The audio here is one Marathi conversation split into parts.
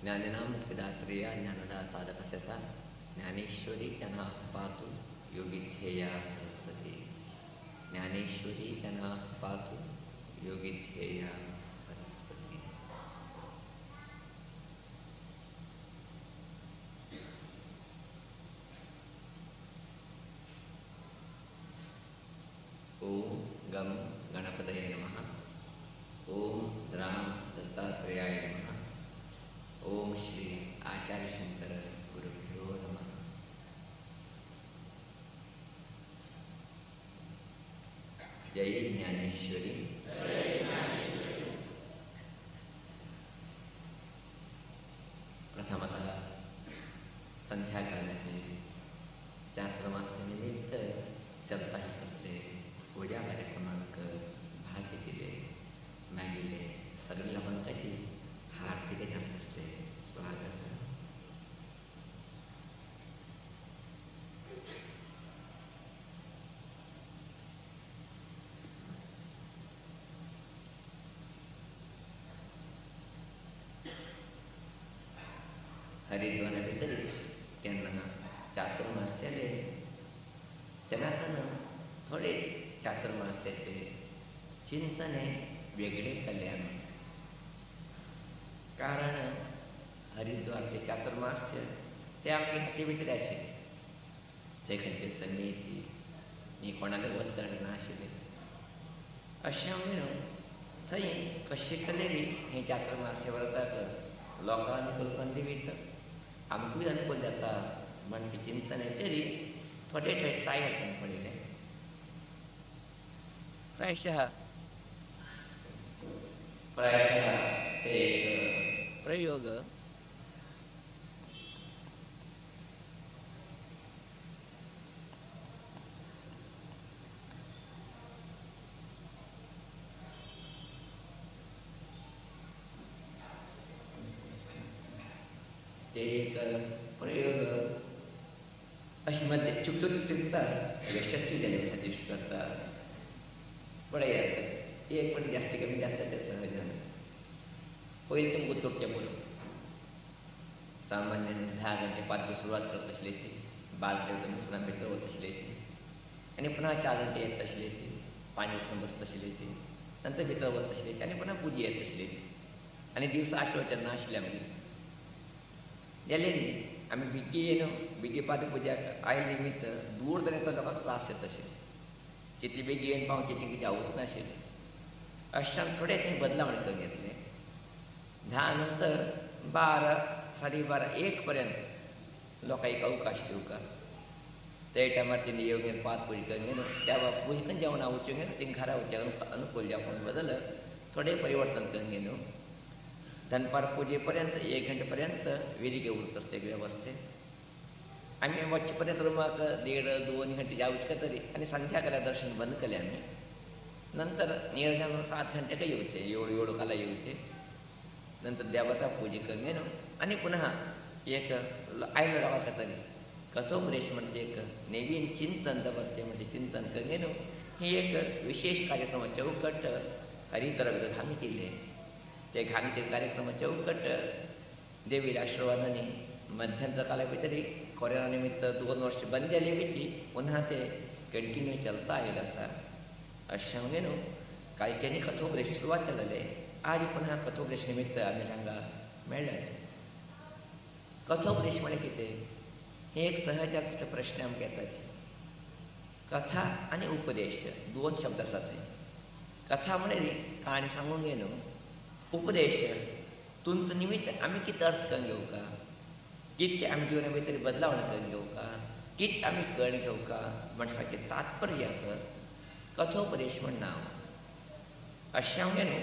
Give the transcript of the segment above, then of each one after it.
ज्ञानिनां मुक्तिदात्रेया ज्ञानदा साधकस्य सा ज्ञानेश्वरी च पातु योगिध्येया सरस्वती। ज्ञानेश्वरी च पातु योगिध्येया सरस्वती। ओम गम गणपतये नमः। ओम द्रां दत्तात्रेयाय नमः। ओम श्री आचार्य शंकर गुरुभ्यो नमः। जय ज्ञानेश्वरी। प्रथमतः संध्याकाळाचे चातुर्मास्यानिमित्त चलता येत असले पूजा कार्यक्रमांक भाग घेतले मागिले सगळ्या लोकांची हार्दिक घालत असते स्वागत। हरिद्वारा भितर त्यांना चातुर्मास्याले त्यांना थोडे चातुर्मास्याचे चिंतने वेगळे केले आम्ही। कारण हरिद्वारचे चातुर्मास्य ते आमच्या हाती भितर आशिल्ले जे खंयचे समिती नी कोणाले वत्तड नाशिल्ले अशें म्हणून थंय कशें केलेरी हें चातुर्मास्य व्रताक लोकांक अनुकूल दिवीत आमकूय अनुकूल जाता म्हणजे चिंतनेचेरी थोडे ट्राय करपाक पडिल्ले। प्रायशः ते प्रयोग अशी मध्ये चुकता यशस्वी झाल्यासाठी करता बडे येतात एक पण जास्त कमी जास्त ते सहज पहिले तुमकां तुटचें पडलो सामान्य 10 घंटे 5 सुरुवात करत आसलेची बाल वचून भितर वत आसलेची आनी पुन्हा 4 घंटे येत आसलेची 5 वचून बसत आसलेची नंतर भितर वत आसलेची आनी पुन्हा पुजी येत आसलेची आनी दिवस आशे वचन नाशिल्ले आमगेर जाले न्ही आमी बिग्गी येयलो बिग्गी पाद पुजाक आयले निमित्त दूर जाल्यार तो लोकांक त्रास येता तशें जितली बेगी येवन पावचे ती कितें आवत नाशिल्लें अशान थोडे थंय बदलावणी करून घेतले 10 नंतर 12 12:30 1 पर्यंत लोकांक एक अवकाश दिवका ते टायमार तेणी येवंक पात पुजी करून गेलो त्या पुजी करून जेवणा वचूंक गेलो तेंक घरा वचूंक अनुकूल जावपाक बदल थोडे परिवर्तन करून गेलो। दनपार पुजे पर्यंत 1 घंटे पर्यंत वेदिके उरत आसते वेवस्थेत आमी वच्चे पर्यंत रुमाक 1.5-2 घंटे जावचे तरी आनी संध्याकाळी दर्शन बंद केलें आमी। नंतर निर्णय 7 घंटे का येवचे 7 काला येवचे नंतर देवता पुजे करून गेलो आनी पुन्हा एक आयलो लोकांक तरी कथोपदेश म्हणजे एक नवीन चिंतन दवरचें म्हणजे चिंतन करून गेलो। ही एक विशेष कार्यक्रम चौकट हरिद्वारा भितर हांगा केल्ले ते घांगतील कार्यक्रम चौकट देवीर आशिर्वादांनी मध्यंतर काला भितर कोरोना निमित्त 2 वर्ष बंद जाली बिची पुन्हा ते कंटिन्यू चलता आयिल्लें आसा। अशें म्हणून कालच्यानी कथोपदेश सुरवात जालेले आज पुन्हा कथोपदेश निमित्त आमी हांगा मेळ्ळ्याच। कथोपदेश म्हळ्यार कितें हे एक सहजात प्रश्न आमकां येताचे। कथा आनी उपदेश 2 शब्द आसात थंय। कथा म्हळ्यार काणी सांगूंक गेलो उपदेश तुंत निमित्त आमी कितें अर्थ करून घेवका कितें आमी जिवना भितर बदलावण करून घेवका कितें आमी कळण घेवका मनशाचें तात्पर्याक कथोपदेश म्हण नांव। अशें हांव न्हू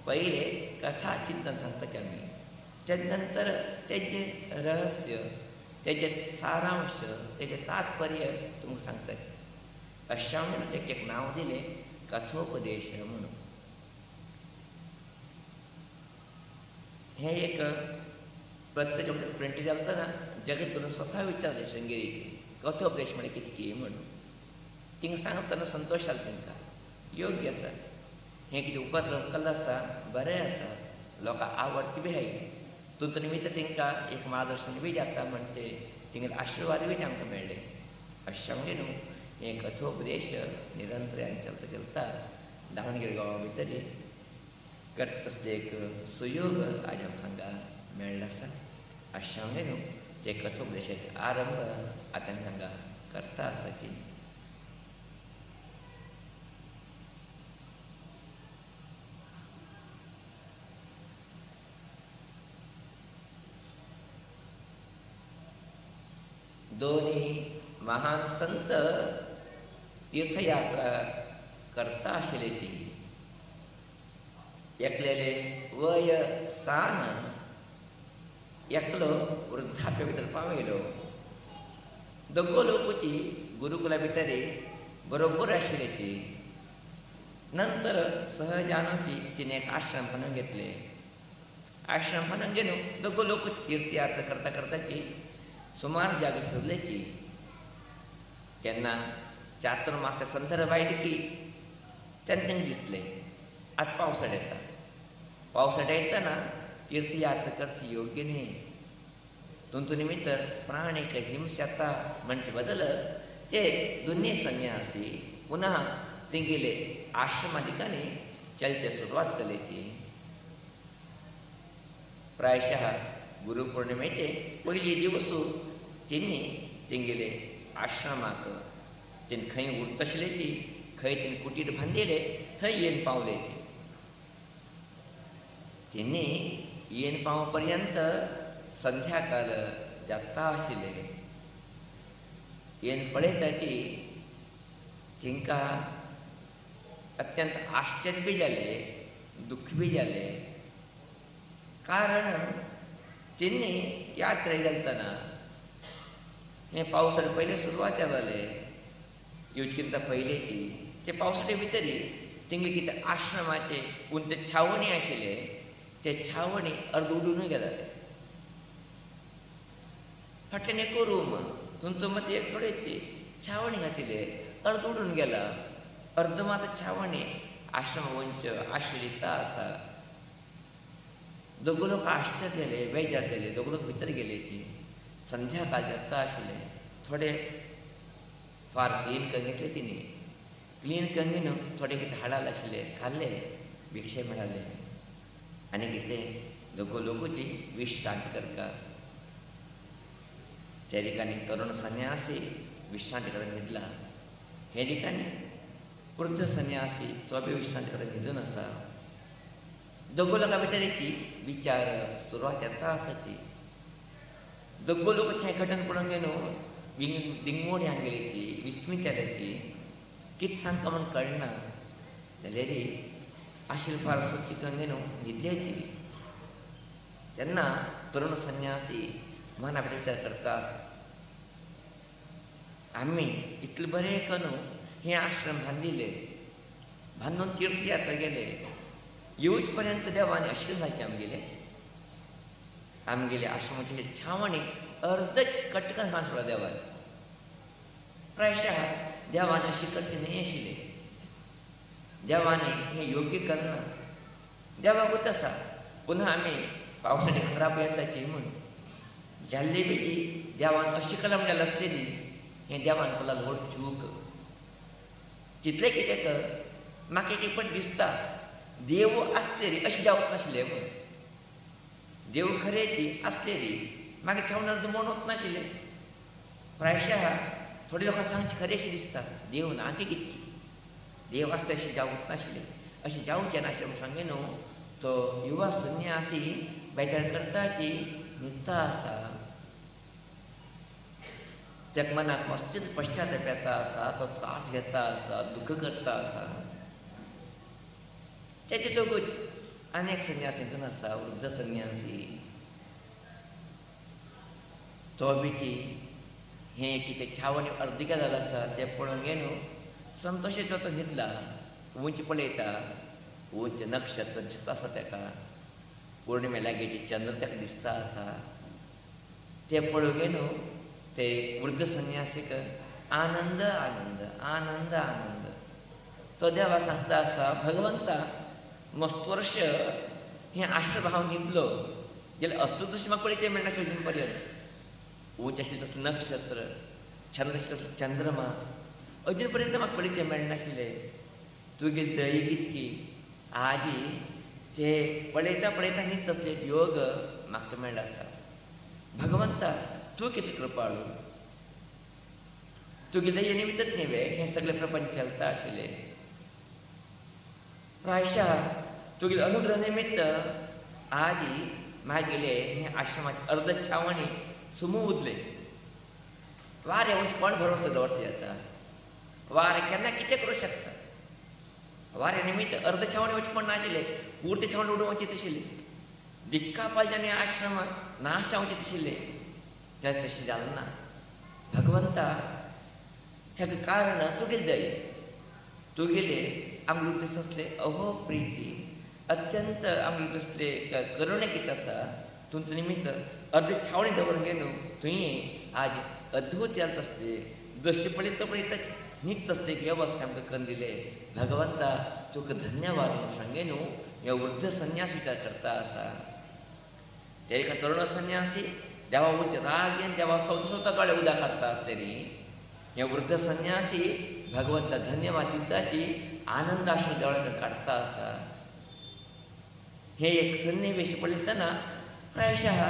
पयले कथा चिंतन सांगपाचें आमी तेजे नंतर तेजें रहस्य तेजें सारांश तेजें तात्पर्य तुमकां सांगपाचें। अशें हांव तेका एक नांव दिलें कथोपदेश म्हणून। हे एक पत्रिके प्रिंट जातना जगद्गुरू स्वता विचारले श्रृंगेरीचे कथोपदेश म्हळ्यार कितकी म्हणून तिंगा सांगतना संतोश जालो तांकां योग्य आसा हें कितें उपक्रम केल्लो आसा बरें आसा लोकांक आवडटा बी हाय तुमचं निमित्त तिंका एक मार्गदर्शन बी जाता म्हणचे तिंगल आशीर्वाद बी आमकां मेळ्ळे. अशें म्हणजे न्हू हे कथोपदेश निरंतर चलता चलता दावणगेरे गांवा भितर करता तसले एक सुयोग आज आमकां हांगा मेळ्ळो आसा. अशें म्हणजे न्हू ते कथोपदेशाचे आरंभ आतां आमी हांगा करता आसाची. दोन्ही महान संत तीर्थयात्रा करता आशिल्लेची एकलेले वय सान एकलो वृद्धाप्य भितर पावयलो. दोगो लोकूची गुरुकुला भितर बरोबर आशिल्लेची. नंतर सहजानुची तिने एक आश्रम बांदून घेतले. आश्रम बांदून घेवन दोगो लोकूची तीर्थयात्रा करता करताची सुमार जागे फिरलेची. तेन्ना चातुर्मास संदर्भ आयली की तेन्ना तांकां दिसलें आतां पावसाळ येता. पावसाळ येतना तीर्थयात्रा करची योग्य न्ही. तुमचे निमित्त प्राणीक हिंस जाता म्हणचे बदल ते दोनी संन्यासी पुन्हा तेंगेले आश्रमादिकांनी चलचे सुरवात केलेची. प्रायशः गुरुपौर्णिमेचे पयली दिवस तेणी तेंगेले आश्रमाक तेणी खंय उरता आशिल्लेची खंय तेणी कुटीर बांदिले थंय येवन पावलेची. तेणी येवन पावो पर्यंत संध्याकाळ जाता आशिल्ले. येवन पळयताची तांकां अत्यंत आश्चर्य बी जालें दुख्ख बी जालें. कारण तेणी यात्रेक गेलतना हे पावसाळे पयले सुरवात जाले येवचेकिंत पयलेची. ते पावसाळे भितर तेंगे कितें आश्रमाचे उंच छावणी आशिल्ले ते छावणी अर्द उडूनय गेले. फाटल्यान एक रूम तुमचो मत एक थोडेची छावणी घातिले अर्द उडून गेला. अर्द मात छावणी आश्रम उंच आश्रित आसा. दोगो लोक आश्चर्य जाले बेजार जाले. दोगो लोक भितर गेलेची. संध्याकाळ जाता आशिल्ले. थोडे फार क्लीन करून घेतले तिणी. क्लीन करून घेवन थोडे कितें हाडाल आशिल्ले खाल्ले भिक्षे मेळाले आनी कितें दोगो लोकूची विश्रांती करता. त्या ठिकाणी तरुण संन्यासी विश्रांती करत न्हिदला. हे ठिकाणी वृद्ध संन्यासी तो बी विश्रांती करत न्हिदून आसा. दोगो लोकां भितरची विचार सुरवात जाता आसाची. दोगो लोक हें घटन पळोवन घेवन दिंगमोड आंगेलीची विस्मीत जाल्याची. कितें सांगता म्हूण कळना जाल्यार आशिल्लो फार स्वच्छ करून घेवन न्हिदल्याची. तेन्ना तरुण संन्यासी मना भितर विचार करता आसा आमी इतलें बरें करून हें आश्रम बांदिले बांदून तीर्थयात्रा गेले येवच पर्यंत देवान अशें घालचें आमगेले आश्रमाचे छावणीक अर्दच कटकन घालून सोडला देवान. प्रायशः देवान अशें करचें न्ही आशिल्लें. देवानी हें योग्य करना. देवाकूच आसा पुन्हा आमी पावसाळी हांगराप येताची म्हूण जाल्ली बेची देवान अशी कलम जाली आसलेली हें देवान केला व्हड चूक. चितलें कित्याक म्हाका एक पण दिसता देव आसलेली अशें जावप नाशिल्लें म्हूण. देव खरेची आसलेली मागीर छावण अर्द म्हूण वच नाशिल्लें. प्रायशः थोडे लोकांक सांगचें खरें अशें दिसता देव ना की कितकी देव आसता अशें जावप नाशिल्लें. अशें जावचें नाशिल्लें म्हूण सांगे न्हू. तो युवा संन्यासी बेजार करताची न्हिदता आसा. ताका मनाक मस्तीच पश्चाताप येता आसा. तो त्रास घेता आसा दुख्ख करता आसा. तेचे दोगूच आनी एक संन्यासी हितून आसा वृद्ध संन्यासी. तो बीची हें कितें छावणी अर्दी गेलेलो आसा तें पळोवन घेवन संतोशीत तो न्हिदला. उंच पळयता उंच नक्षत्र दिसता आसा ताका. पौर्णिमे लागींचे चंद्र ताका दिसता आसा. तें पळोवन घेवन ते वृद्ध संन्यासीक आनंद आनंद आनंद आनंद. तो देवा सांगता आसा भगवंता मस्त वर्ष हें आश्रम हांव न्हिदलो गेले असतो तशी म्हाका परिचय मेळनाशिल्लो अजून पर्यंत. उंच आशिल्लें तसलें नक्षत्र, छंद आशिल्लो तसलो चंद्रमा, अजून पर्यंत म्हाका परिचय मेळनाशिल्ले. तुगे दय कितकी आजी ते पळयता पळयता न्ही तसले योग म्हाका मेळ्ळे आसा. भगवंता तूं कितलें कृपाळू. तुगे दये निमित्तच न्ही वे हें सगळें प्रपंच चलता आशिल्लें. प्रायशः तुगे अनुग्रह निमित्त आजी म्हागेले हें आश्रमाचें अर्द छावणी सुमू उरले. वारें उंच कोण भरोसो दवरचो येता. वारें केन्ना कितें करूं शकता. वाऱ्या निमित्त अर्द छावणी वचचें कोण नाशिल्लें. उरते छावणी उडोवन वचीत आशिल्ली. दिक्का पालजांनी आश्रमांत नाश जावचें आशिल्लें. तें तशें जालें ना. भगवंता हेका कारण तुगेली दय. तुगेले आमगे तसले अहो प्रिती अत्यंत आमगे तसले करुणेकीत आसा. तुमचे निमित्त अर्दे छावणी दवरून गेलो तुवें आज अद्भुत जालें तसले जशें पळयता पळयताच न्हीद तसले वेवस्था आमकां करून दिले. भगवंता तुका धन्यवाद म्हणून सांगे न्हू. हे वृद्ध संन्यास विचार करता आसा. ते एका तरुण संन्यासी देवा उंच राग घेवन देवा स्वता कळे उदक काडटा आसतली. हे वृद्ध संन्यासी भगवंता धन्यवाद दिताची आनंद आश्रू देवळांत काडटा आसा. हे एक सन्निवेश पळयतना प्रायशः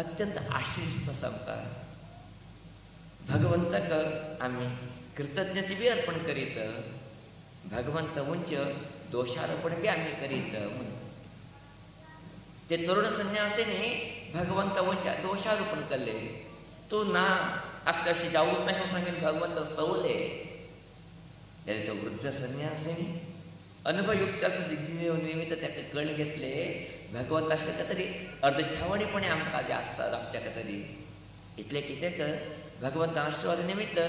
अत्यंत आश्चर्य दिसता आमकां. भगवंताक आमी कृतज्ञते बी अर्पण करीत. भगवंत उंच दोशारोपण बी आमी करीत. ते तरुण संन्यासीनी भगवंत उंच दोशारोपण केले. तूं ना आसता अशें जावूच ना सांगून भगवंत सवले. जाल्यार तो वृद्ध संन्यासीनी अनुभवयुक्त निमित्त ताका कळून घेतले. भगवंत आसले तरी अर्द छावणीपणे आमकां जे आसता आमच्या तरी इतले कित्याक भगवंत आशिर्वाद निमित्त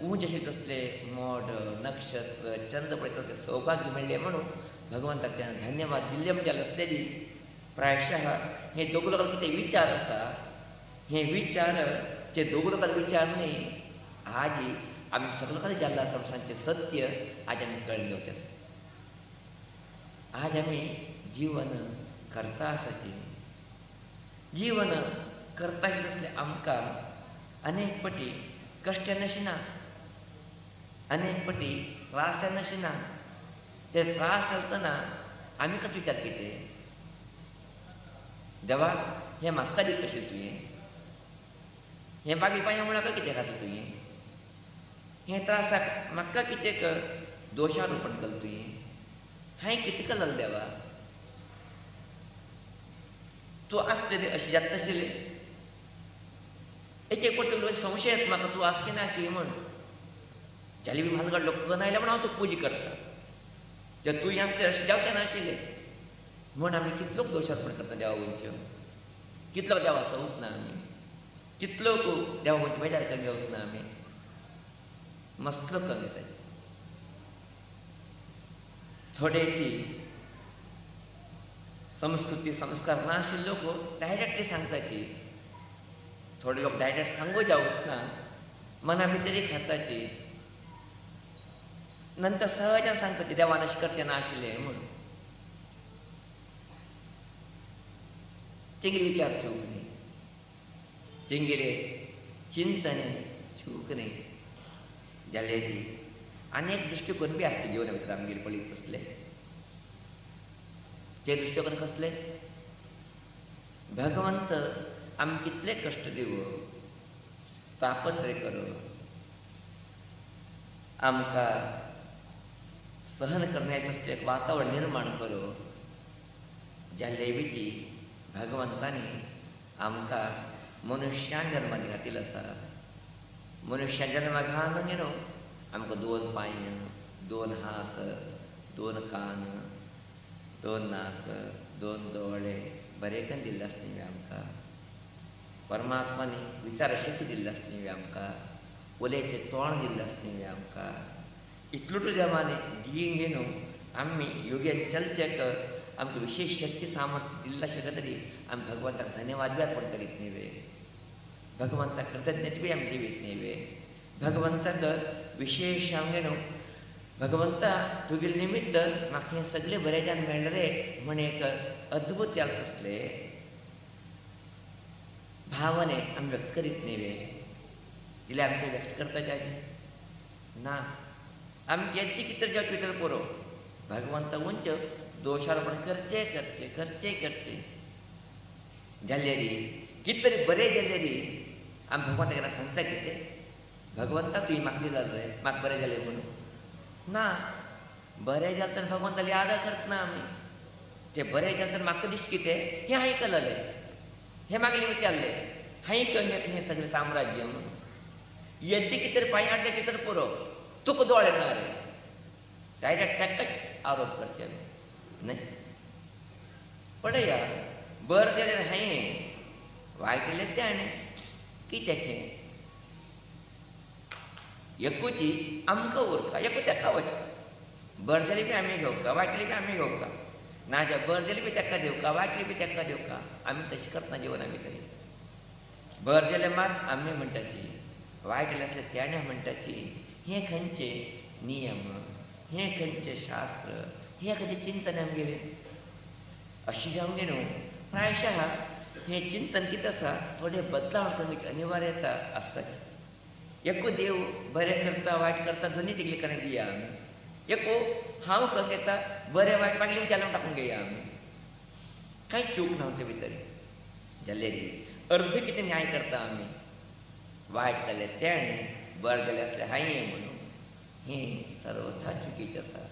उंच अशें तसले मोड नक्षत्र चंद्र पळय तसले सौभाग्य मेळ्ळें म्हणून भगवंताक तेणें धन्यवाद दिल्ले म्हणजे असलेली. प्रायशः हे दोग लोकांक कितें विचार आसा. हे विचार जे दोग लोकांक विचार न्ही आजी आमी सगळे लोकांक जाल्लो आसा सांचे सत्य आज आमी कळून घेवचें आसा. आज आमी जीवन करता आसाची जीवन करता तसलें आमकां अनेक पटी कश्ट नाशिना. अनेक पटी त्रास नाशिना. ते त्रास चलतना आमी कशें विचार कितें देवा हें म्हाका दी कशें तुवें. हें बागी पांयां म्हणाका कितें खाता तुवें. हें त्रासाक म्हाका कितें दोशारोपण केलें तुवें. हांवें कितें केलें देवा. तूं आसतलें अशें जाता तशें एक एक पट्टी संशय येता म्हाका तूं आसकी ना की म्हण. जाल्यार बी म्हाका लोक करून आयल्या म्हण हांव तुका पुजा करता. जर तुवें आसलें अशें जावचें नाशिल्लें म्हण आमी कितलोक दोशारोपण करता देवा वयच्यो. कितलो देवा सवूत ना आमी. कितलो देवा वयचे बेजार घेवच ना आमी. मस्तलो कमी ताचे थोडेची संस्कृती संस्कार नाशिल्लो लोक डायरेक्टली सांगताची. थोडे लोक डायरेक्ट सांगू जावत ना मना भितर खाताची. नंतर सहजान सांगताची देवान अशें करचें नाशिल्लें म्हणून. तेंगेले विचार चूक न्ही. तेंगेले चिंतन चूक न्ही. जाल्यार अनेक दृश्टिकोन बी आसता जिवना भितर आमगेले पळयत तसले. ते दृश्टिकोन कसले भगवंत आमी कितले कश्ट दिवं तापत्रे करो आमकां सहन करण्याचें असलें एक वातावरण निर्माण करो. जाल्ले विची भगवंतानी आमकां मनुष्यान जन्म घातिल्लो आसा. मनुष्यान जन्म घालून न्हू आमकां 2 पांय 2 हात 2 कान 2 नाक 2 दोळे बरें करून दिल्ले आसता न्ही आमकां. परमात्मानी विचार शक्ती दिल्ली आसता न्ही आमकां. उलयचें तोंड दिल्लें आसता न्ही आमकां. इतलो देवानी दियेन न्हू आमी योग्य चलचेक आमकां विशेष शक्ती सामर्थ्य दिल्लें आशिल्लें तरी आमी भगवंताक धन्यवाद बी अर्पण करीत न्ही वे. भगवंताक कृतज्ञता बी आमी दिवीत न्ही वे. भगवंताक विशेष आमगे न्हू भगवंता तुगेले निमित्त म्हाका हें सगळें बरें जावन मेळ्ळें रे म्हण एक अद्भुत जालें तसलें. भावने आमी व्यक्त करीत न्ही वे जाल्यार आमी ते व्यक्त करताचे आजी ना आमी केदी कितें जावचे भितर पुरो भगवंता उंच दोशारोपण करचे करचे करचे करचे जाल्ले री कितें तरी बरें जाल्ले री आमी भगवंता केन्ना सांगता कितें भगवंता तुवें म्हाका दिला रे म्हाका बरें जालें म्हणून ना बरें जालें तर भगवंताली आदर करतना आमी तें बरें जालें तर म्हाका दिश्ट कितें हें हांवें केलेलें हें म्हागेलें विचारलें हांवें करून घेतलें हें सगळें साम्राज्य म्हणून येदी कितें तरी पांय हाडल्याचें तर पुरो तुका दोळे ना रे डायरेक्ट ताकाच आरोप करचे न्ही पळया बरें जाल्यार हांवें वायट जाल्यार तेणें कित्याचें एकूची आमकां उरता एकू तेका वचका बरें जाल्यार बी आमी घेवका वायट जाल्यार बी आमी घेवका ना जाल्यार बरें जाल्यार बी तेका दिवका वायट जाल्यार बी तेका दिवका आमी तशें करतना जिवना भितर बरें जाल्यार मात आमी म्हणटाची वायट जाल्यार आसल्यार तेणें म्हणटाची हें खंयचें नियम हें खंयचें शास्त्र हें खंयचें चिंतन आमगेलें अशी जावंक न्हू प्रायशः हें चिंतन कितें आसा थोडें बदलाव करपाची अनिवार्यता आसताची एकू देव बरें करता वायट करता दोनी तिगले कडेन दिया आमी एकू हांव खंय घेता बरें वायट मागलें विचारून टाकून घेया आमी कांय चूक ना ते भितर जाल्यार अर्ध कितें न्याय करता आमी वायट जाल्यार तेणें बरें जालें आसल्यार हांवें म्हणून हें सर्वथा चुकीचें आसा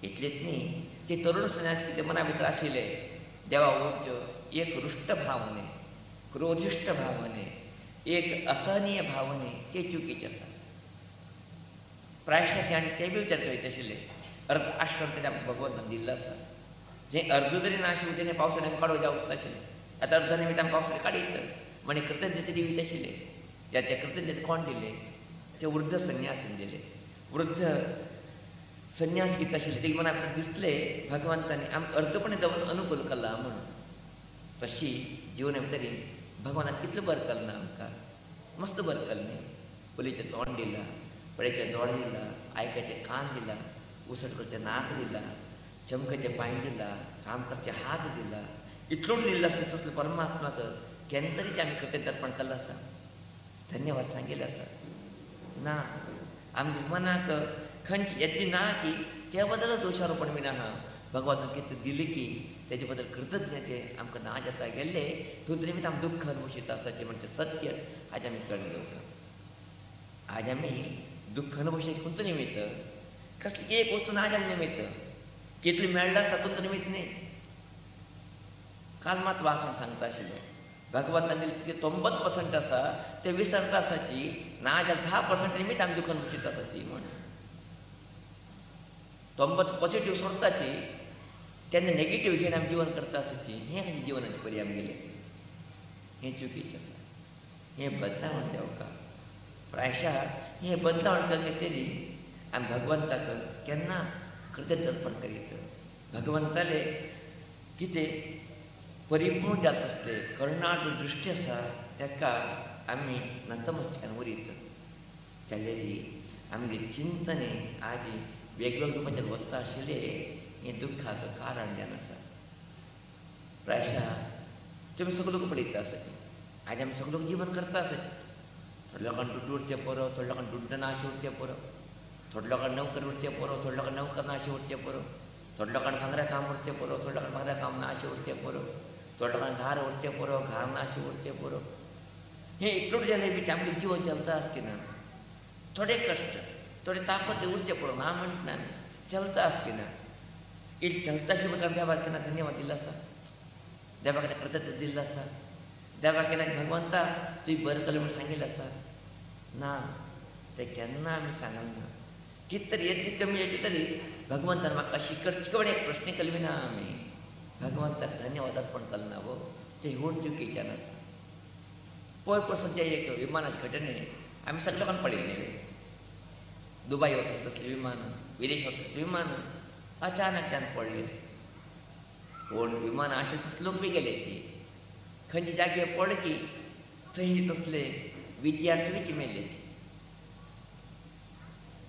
इतलेंच न्ही ते तरुण सन्यास कितें मना भितर आशिल्लें देवा उंच एक रुश्ट भावने क्रोधिश्ट भावने एक असहनीय भावने ते चुकीचें आसा प्रायशः ते बी विचार करीत आशिल्ले अर्ध आश्रम तेणे भगवंतान दिल्लो आसा जें अर्द तरी ना आशिल्लें तेणें पावसाळ्यान काडूं जावंक नाशिल्लें आतां अर्ध निमित्त आमी पावसाळ्यान काडीत म्हणे कृतज्ञते दिवीत आशिल्ले त्या कृतज्ञते कोण दिले ते वृद्ध संन्यासीन दिले वृद्ध संन्यास घेत आशिल्ले ते मना भितर दिसलें भगवंतानी आमकां अर्दपणी दवरून अनुकूल केला म्हणून तशी जिवना भितर भगवानान कितलें बरें केलें ना आमकां मस्त बरें केलें न्ही पयलीचें तोंड दिलां पळयचें दोळे दिलां आयकाचें कान दिलां उसट करचें नाक दिलां चमकाचें पांय दिलां काम करचें हात दिलां इतलोच दिल्लो आसलें तसलो परमात्माक केन्ना तरीच आमी कृतज्ञतापण केल्लो आसा धन्यवाद सांगिल्ले आसा ना आमच्या मनाक खंयची येती ना की त्या बद्दल दोशारोपण बीन आहा भगवानान कितें दिलें की तेजे बद्दल कृतज्ञते आमकां ना जाता गेल्ले तुजे निमित्त आमी दुख्ख अनुभूशीत आसाचें म्हणजे सत्य आज आमी कळून घेवका आज आमी दुख्ख अनुभूशीत खंयचो निमित्त कसली एक वस्तू ना जाल्या निमित्त कितली मेळ्ळा आसा तुमचो निमित्त न्ही काल मात वाचून सांगता आशिल्लो भगवंतान दिलें तुगे 90% आसा ते विसरता आसाची ना जाल्यार 10% निमित्त आमी दुख्ख अनुभूशीत आसाची म्हण 90 पॉझिटिव्ह सोडताची तेन्ना नेगेटीव घेवन आमी जिवन करता आसाची हें खंयची जिवनाची परी आमगेलें हें चुकीचें आसा हें बदलावण देवका प्रायशः हें बदलावण करता तरी आमी भगवंताक केन्ना कृतज्ञतापण करीत भगवंताले कितें परिपूर्ण जाता आसले कर्णाट दृश्टी आसा ताका आमी नतमस्तकान उरीत जाल्यार आमगे चिंतने आज वेगवेगळे रूपाचेर वता आशिल्ले हें दुख्खाक कारण जावन आसा प्रायशः तुमी सगळे लोक पळयता आसाचे आज आमी सगळे लोक जीवन करता आसाचे थोड्या लोकांक दुड्ड उरचें पुरो थोड्या लोकांक दुड्ड नाशें उरचें पुरो थोड्या लोकांक नोकरी उरचें पुरो थोड्या लोकांक नोकर नाशें उरचें पुरो थोड्या लोकांक भांगरा काम उरचें पुरो थोड्या लोकांक भांगरा काम नाशें उरचें पुरो थोड्या लोकांक घार उरचें पुरो घार नाशें उरचें पुरो हें इतलोट जालें बीच आमचें जिवन चलता आसतना थोडे कश्ट थोडे तापत उरचें पुरो ना म्हणटा आमी चलता आसतना इल्ल चलता आशिल्लें बद्दल देवाक केन्ना धन्यवाद दिल्लो आसा देवाक केन्ना कृतज्ञता दिल्लो आसा देवाक केन्ना भगवंता तुवें बरें केलें म्हूण सांगिल्लें आसा ना तें केन्ना आमी सांगलें ना कितें तरी येदी कमी येता तरी भगवंतान म्हाका अशी करचें एक प्रश्न केल्लो ना आमी भगवंताक धन्यवाद अर्पण केलें ना वो तें व्हड चुकीच्यान आसा पयर पासून ते एक विमानाचे घटने आमी सगळे लोकांक पळयल्ले दुबय वता तसलें विमान विदेश वता तसलें विमान अचानक पडलें कोण विमान आशिल्ले तसले लोक बी गेलेची खंयचे जाग्यार पडले की थंय तसले विद्यार्थी मेल्लेची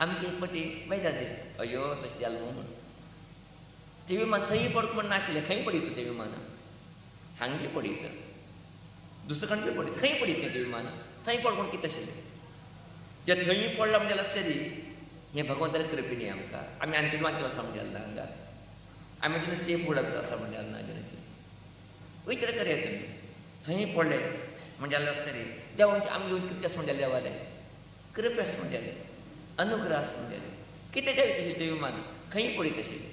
आमकां एक फावटी बेजार दिसता अयो तशें जालें म्हणून तें विमान थंय पडत म्हण नाशिल्लें खंय पडीत तें विमान हांगा बी पडीत दुसरं कण बी पडीत खंय पडीत नाही ते विमान थंय पडून कितें आशिल्लें जे थंय पडला म्हणजे आसलेली हें भगवंताले कृपेनी आमकां आमी अंचेलो आसा म्हणजे आसला हांगा आमी अजून सेफ उडत आसा म्हणजे ना अजुनची विचार करूया तुमी थंय पडले म्हणजे आसलें आसतरी देवांचे आमी घेवन कितें आसा म्हणजे देवाले कृपे आसा म्हणजे अनुग्रह आसा म्हणजे कितें जायत आशिल्लें तें विमान खंय पडीत आशिल्लें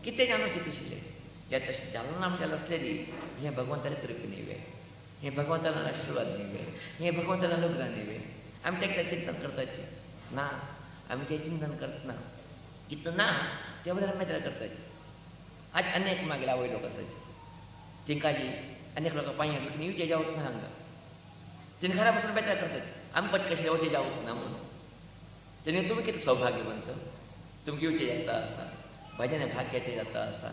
कितें जावं चिंत आशिल्लें जें तशें जालें ना म्हणजे आसलेली हें भगवंताले कृपे न्ही हें भगवंतान आशिर्वाद न्ही हें भगवंतान अनुग्रह न्ही आमी तें कितें चिंतन करताचें ना आमी तें चिंतन करतना कितें ना त्या बद्दल आमी बेजार करताचें आज अनेक मागीर आवय लोक आसाचे तेंकां जी अनेक लोकां पांयां घेवन येवचें जावत ना हांगा तेणी घरा बसून बेजार करताचे आमकां कशें वचें जावत ना म्हणून तेणी तुमी कितें सौभाग्यवंत तुमकां येवचें जाता आसा भजन भाग्याचें जाता आसा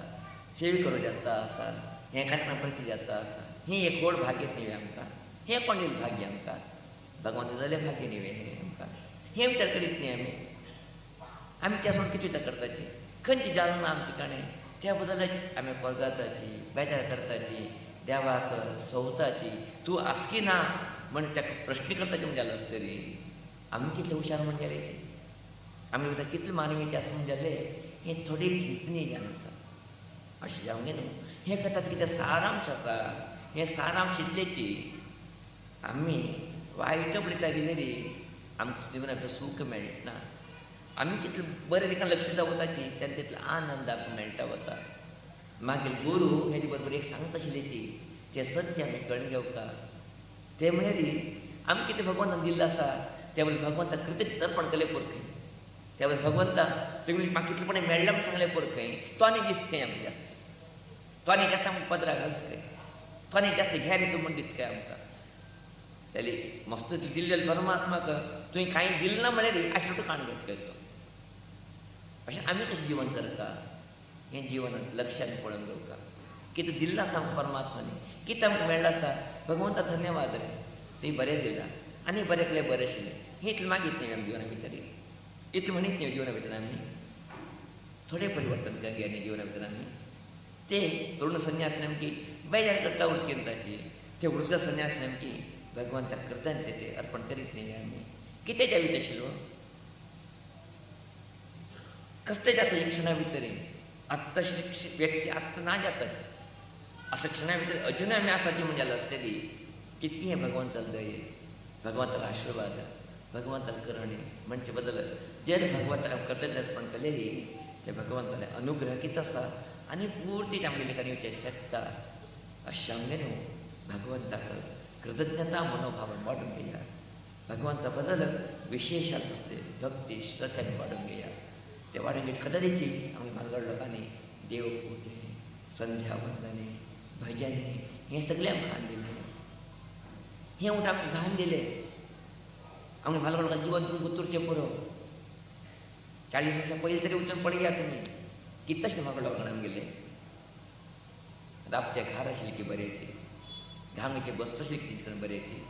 सेवे करूं जाता आसा हें कार्यक्रमाचें जाता आसा हें एक व्हड भाग्य न्ही आमकां हें कोण दिलें भाग्य आमकां भगवंत जालें भाग्य न्ही हें आमकां हें विचार करीत न्ही आमी त्या सोडून कितें विचार करताची खंयचें जालें ना आमचें काणें त्या बद्दलच आमी कोरगाताची बेजार करताची देवाक सवताची तूं आसकी ना म्हण ताका प्रश्न करताचे म्हणजे जालें आसतरी आमी कितले हुशार म्हणजे जालेची आमी भितर कितले मानवीचे आसा म्हणजे जालें हें थोडी चिंतनी ज्ञान आसा अशें जावंक न्हू हें करतात कितें सारांश आसा हें सारांश इतलेची आमी वायट पळयता गेलेली आमकां जिवनाक भितर सूख मेळना आमी कितलें बरें तेका लक्ष दवरताची तेन्ना तितलो आनंद आमकां मेळटा वता मागीर गुरू हेजे बरोबर एक सांगता आशिल्लीची जे सत्य आमी कळून घेवका ते म्हळ्यार आमी कितें भगवंतान दिल्लें आसा त्या बद्दल भगवंताक कृतज्ञ अर्पण केलें पुरखें त्या बद्दल भगवंता तुमी म्हाका कितलेपणी मेळ्ळें म्हण सांगलें पुरखें तो आनी दिसता खंय आमकां जास्त तो आनी जास्त आमकां पदराक घालता खंय तो आनी जास्त घ्या रे तूं म्हण दिता खंय आमकां त्याली मस्त दिल्लें परमात्माक तुवें कांय दिलें ना म्हळ्यार आशिल्लो तूं काण घेत खंय तो अशें आमी कशें जिवन करता हें जिवनांत लक्षांत पळोवन घेवका कितें दिल्लें आसा आमकां परमात्मानी कितें आमकां मेळ्ळें आसा भगवंता धन्यवाद रे तुवें बरें दिलां आनी बरें केलें बरें आशिल्लें हें इतलें मागीत न्ही आमी जिवना भितर इतलें म्हणीत न्ही जिवना भितर आमी थोडें परिवर्तन केलें न्ही जिवना भितर आमी ते तरुण संन्यासी नेमकी बेजार करता उरकेंताची ते वृद्ध संन्यासी नेमकी भगवंताक कृतज्ञते अर्पण करीत न्ही आमी कितें जावीत आशिल्लो कसलें जाता एक क्षणा भितर आत्ता व्यक्ती आत्ता ना जाताच असं क्षणा भितर अजूनय आमी आसाची म्हणजे जाल्यार आसतली कितकी हें भगवंताल दये भगवंतालो आशिर्वाद भगवंताल करणी म्हणचे बदल जर भगवंताक कृतज्ञता अर्पण केलेली ते भगवंताले अनुग्रह कितें आसा आनी पुर्तीच आमगे लेखान येवचें शकता अशें आमगे न्हू भगवंताक कृतज्ञता मनोभाव वाडून घेया भगवंता बदल विशेषाच असते भक्ती श्रद्धेन वाडून घेया ते वाडून घेत कदलीची आमी भानगड लोकांनी देव पुजे संध्या वंदने भजने हें सगळें आमकां घाण दिलें हें उठ आमकां घाण दिलें आमी भानगड लोकांनी जिवन तुमकां उतरचें पुरो 40 वर्सां पयलीं तरी वचून पळया तुमी कितें तशें म्हाका लोकांक आमगेले रातचे घार आशिल्ले की बरेची घांगचे बस्त आशिल्ले की तेंचे कडेन बरेची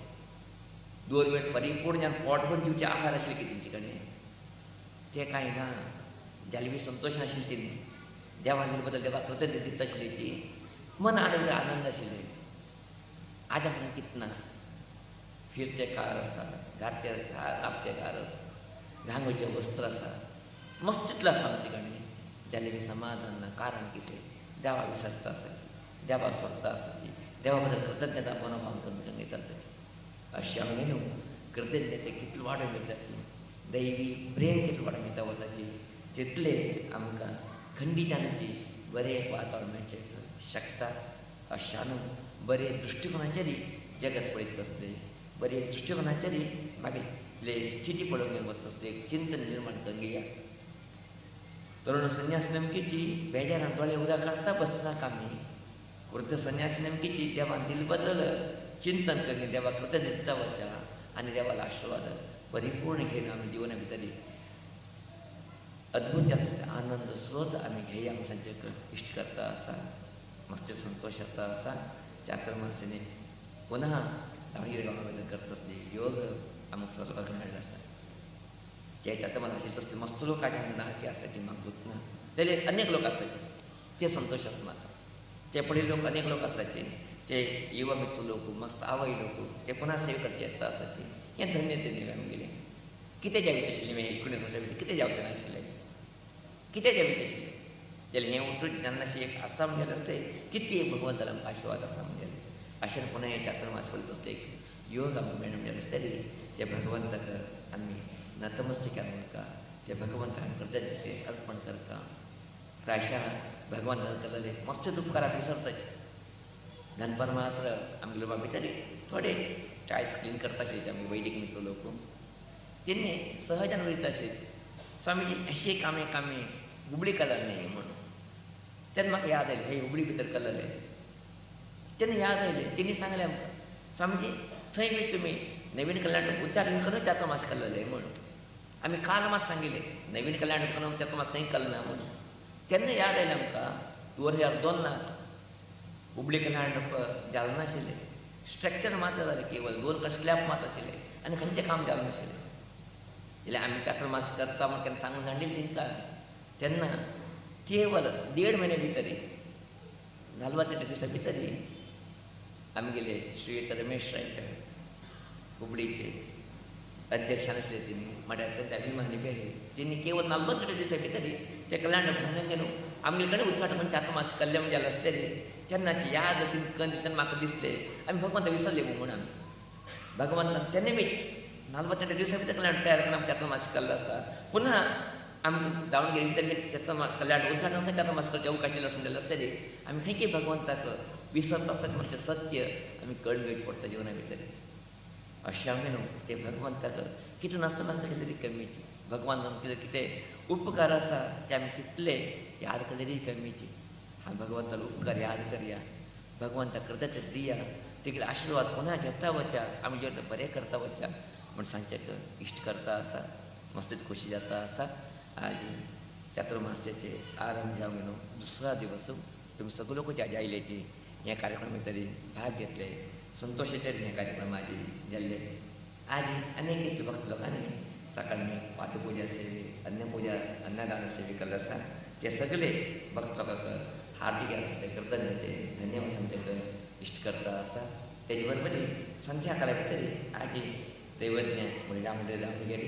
2 वेळ परिपूर्ण जावन पोटभर दिवचे आहार आशिल्ले की तेंचे कडेन ते कांय ना जाल्यार बी संतोश नाशिल्ली ती देवान दिले बद्दल देवाक कृतज्ञता दिता आशिल्लीची मन आनंद आशिल्ले आज आमकां कितें ना फिरचे कार आसा घारचे रापचे कार आसा घांगचे वस्त्र आसा मस्तीतलो आसा आमचे कडेन जाल्यार बी समाधान ना कारण कितें देवा विसरता आसाची देवा सोदता आसाची देवा बद्दल कृतज्ञता मनोभाव करून घेता आसाची अशें आमगे न्हू कृतज्ञते कितलो वाडोवन घेताची दैवी प्रेम कितलो वाडोवन घेता वताची तितले आमकां खंडितांची बरें वातावरण मेळचें शकता अशा न्हू बरे दृश्टिकोनाचेरय जगत पळयत आसले बरे दृश्टिकोनाचेरय मागीर स्थिती पळोवन घेवन वता आसले एक चिंतन निर्माण करून घेया तरुण संन्यास नेमकेची बेजारान दोळे उदक काडटा बसनाका आमी वृद्ध संन्यासी नेमकेची देवान दिले बदल चिंतन करून देवा कृतज्ञता दिता वचा आनी देवाला आशिर्वाद परिपूर्ण घेवन आमी जिवना भितर अद्भुत जाता आनंद स्रोत आमी घेया आमी सांचे इश्ट करता आसा मस्त संतोश जाता आसा चातुर्मासीने पुनः दावणगिरी गांवां करता आसली योग आमकां सोदपाक मेळ्ळो आसा जे चातुर्मास आशिल्ले तसले मस्त लोक आज हांगा ना की आसा की म्हाका गुंत ना जाल्यार अनेक लोक आसाचे ते संतोश आसा म्हाका ते पळय लोक अनेक लोक आसाचे ते युवा मित्र लोक मस्त आवय लोक ते पुन्हा सेवे करते येता असायचे हे धन्य ते निघून गेले किती जायचे आशिल्ले मी 19 वर्सां भितर कितें जावचें नाशिल्लें कितें जावचें आशिल्लें जाल्यार हें उठून जेन्नाशें एक आसा म्हणलेलें आसलें कितके भगवंताला आमकां आशिर्वाद आसा म्हणलेलें अशें पुन्हा हे चातुर्मास पळयत आसता एक योग आमकां मेळ्ळें म्हणलेलें आसतरी जे भगवंताक आमी नतमस्तकान उरता ते भगवंताक कृतज्ञते अर्पण करता प्रायशः भगवंतान केलेले मस्त उपकाराक विसरताचे ल्हानपण मात्र आमगे लोकां भितर थोडेच टायल्स क्लीन करता आशिल्ले आमगे वैदीक मित्र लोक तेणी सहजान वयता आशिल्ले स्वामीजी अशें कामे उबडी कलर न्ही म्हणून तेन्ना म्हाका याद आयलें हे उबडी भितर कलर तेन्ना याद आयलें तेणी सांगलें आमकां स्वामीजी थंय बी तुमी नवीन कल्याण उद्यान करूंच चातुर्मास केल्लें म्हणून आमी काल मात सांगिल्लें नवीन कल्याण करून चातुर्मास खंय केलें ना म्हणून तेन्ना याद आयलें आमकां 2002 उबडी कल्याण जालें नाशिल्लें स्ट्रक्चर मात्र जालें केवळ 2 स्लॅब मात आशिल्ले आनी खंयचें काम जालें नाशिल्लें जाल्यार आमी चातुर्मास करता म्हण केन्ना सांगून धाडिल्ली चिंता तेन्ना केवळ 1.5 म्हयने भितर 48 दिसां भितर आमगेले श्रीयुत रमेश रायकर उबडीचे अध्यक्षान आशिल्ले तेणी म्हळ्यार तेंचे अभिमानी बी आशिल्ले तेणी केवळ 48 दिसां भितर ते कल्याण भंगान गेलो आमगे कडेन उद्घाटन चातुर्मास केल्लें म्हणजे आसलेली तेन्नाची याद तेन्ना म्हाका दिसलें आमी भगवंता विसरले म्हणून आमी भगवंतान तेन्ना बीच 48 दिसां भितर कल्याण तयार करून आमी चातुर्मास केल्लो आसा पुन्हा आमी दावणगेरे भितर बी चातुर्मास कल्याण उद्घाटन चातुर्मास करचें अवकाश दिलो म्हणलेलो आसतरी आमी खंय भगवंताक विसरता आसत म्हणजे सत्य आमी कळून घेवचें पडटा जिवना भितर अशें आमी न्हू ते भगवंताक कितें नासता केलेली कमीची भगवंतान कितें कितें उपकार आसा ते आमी कितले याद केलेली कमीची हांव भगवंतालो उपकार याद करया भगवंताक कृतज्ञता दिया तेगेले आशिर्वाद पुन्हा घेता वचा आमी जेवण बरें करता वचा म्हण सांजचेक इश्ट करता आसा मस्तीत खोशी जाता आसा आज चातुर्मास्याचे आरंभ जावंक न्हू दुसरा दिवस तुमी सगळे लोक ज्या आयल्याची हे कार्यक्रम तरी भाग घेतले संतोषाचे हे कार्यक्रम आज जाल्ले आज अनेक इतले भक्त लोकांनी सकाळी पादपूजा सेवे अन्नपूजा अन्नदान सेवे केल्ले आसा ते सगळे भक्त लोकांक हार्दिक आसले कृतज्ञते धन्यवाद सांगचेक इश्ट करता आसा तेजे बरोबर सांजच्या काळा भितर आज दैवज्ञ महिला मंडळ दावणगेरे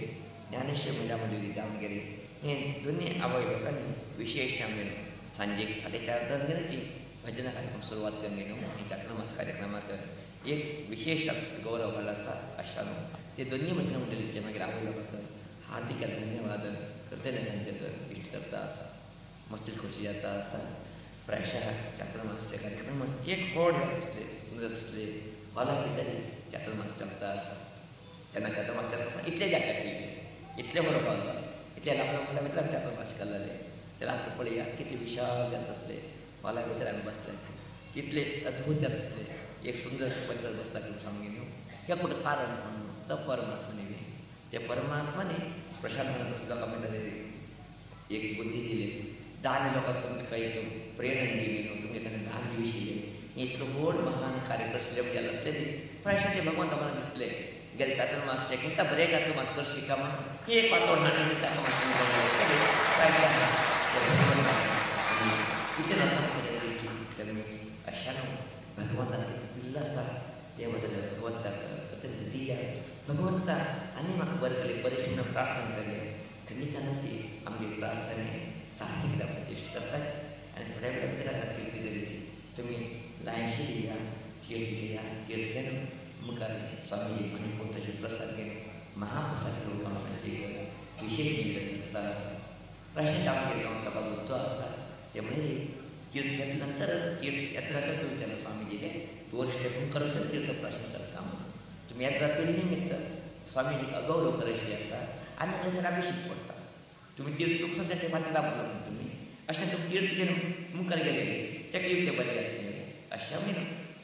ज्ञानेश्वर महिला मंडळी दावणगेरे हे दोन्ही आवय लोकांनी विशेष आमी सांजेक 4:30 दनगराची भजना कार्यक्रम सुरवात केल्ली न्हू हे चातुर्मास कार्यक्रमाक एक विशेष गौरव वाडला आसा अशा न्हू ते दोन्ही भजना मंडळीचे मागीर आवय लोकांक हार्दिक धन्यवाद कृतज्ञ सांजचेक इश्ट करता आसा मस्तीत खोशी जाता आसा प्रायशः चातुर्मासच्या कार्यक्रमात एक व्हड दिसले सुंदर दिसले हॉला भितर चातुर्मास चलता आसा तेन्ना चातुर्मास चलता आसा इतले जाग आशिल्ले इतले बरो हॉल इतले ल्हान भितर आमी चातुर्मास केल्ले तेन्ना आतां पळया कितले विशाल जाता आसले हॉला भितर आमी बसल्याचे कितले अद्भुत जाता आसले एक सुंदर परिसर बसला की सांगून न्हू हे कुठं कारण म्हणून तो परमात्माने बी त्या परमात्माने प्रशांत म्हणत असलो लोकां एक बुद्धी दिली दान लोकांक तुमकां एक प्रेरण दिली न्हू तुमचे कडेन दान दिवशिल्ले इतलो व्हड महान कार्य करशिल्ले म्हणजे आसतली प्रायशः ते भगवंता म्हाका दिसले गेले चातुर्मास किंता बरें चातुर्मास करशी काय म्हणून ही एक वातावरणान चातुर्मास कितें नतमस्तकाची अशा न्हू भगवंतान कितें दिल्लें आसा ते बद्दल भगवंताक कृतज्ञता दिया भगवंता आनी म्हाका बरें केलें बरेंशें म्हणून प्रार्थना केली खंडितानाची आमगे प्रार्थने सार्थक जावपाची इश्ट करताच आनी थोड्या वेळा भितर आतां किर्ती दरेची तुमी लायनशी घेया तीर्थ घेया तीर्थ घेवन मुखार स्वामी आनी कोण तशे प्रसाद घेवन महाप्रसाद घेवन गांवसांची विशेष निवेदन करता आसा प्रायशः गांवगेर गांवच्या बाबूत तो आसा ते म्हणले तीर्थ घेतल्या नंतर तीर्थयात्रा करता विचारलं स्वामीजीले 2 स्टेपून करत तीर्थ प्राशन करता म्हणून तुमी यात्रा केली निमित्त स्वामीजीक अगौरव करशी येता आनी नंतर अभिषेक पडटा तुमी तीर्थ करून त्या टेपार लागलो तुमी अशें तुमी तीर्थ घेवन मुखार गेले तेका येवचें बरें जातलें अशें आमी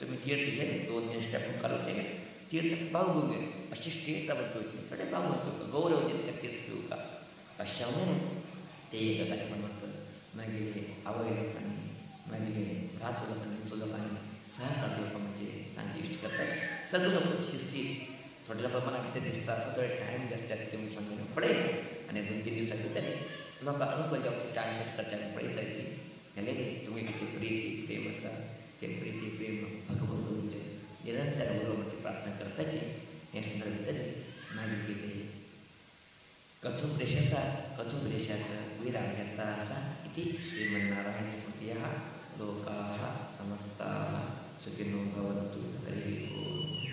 तुमी तीर्थ घेवन 2-3 स्टेप मुखार वचचें तीर्थ पावूंक घेवन अशें स्टेट राबत घेवचें थोडें पावूंक गौरव दिता त्या तीर्थ घेवपाक अशें आमी ते एका कार्यक्रमाक मागीर आवय लोकांनी मागीर रात लोकांनी लोकांनी सहकार दिवपाक म्हणजे सांजे इश्ट करतात सगळे लोक शिस्तीत थोडे लोक मला भितर दिसता थोडे टायम जास्त जाता तुमी सांगून पळय आनी 2-3 दिसां भितर लोकांक अनुकूल जावचें टायम सेट करचें आनी पळयताची जाल्यार तुमी कितें प्रिती प्रेम आसा तें प्रिती प्रेम भगवंत कथं प्रेषाच विरागता सा इति श्रीमन्नारायणस्मृतयः लोकाः समस्ताः सुखिनो भवन्तु हरिः ओम्.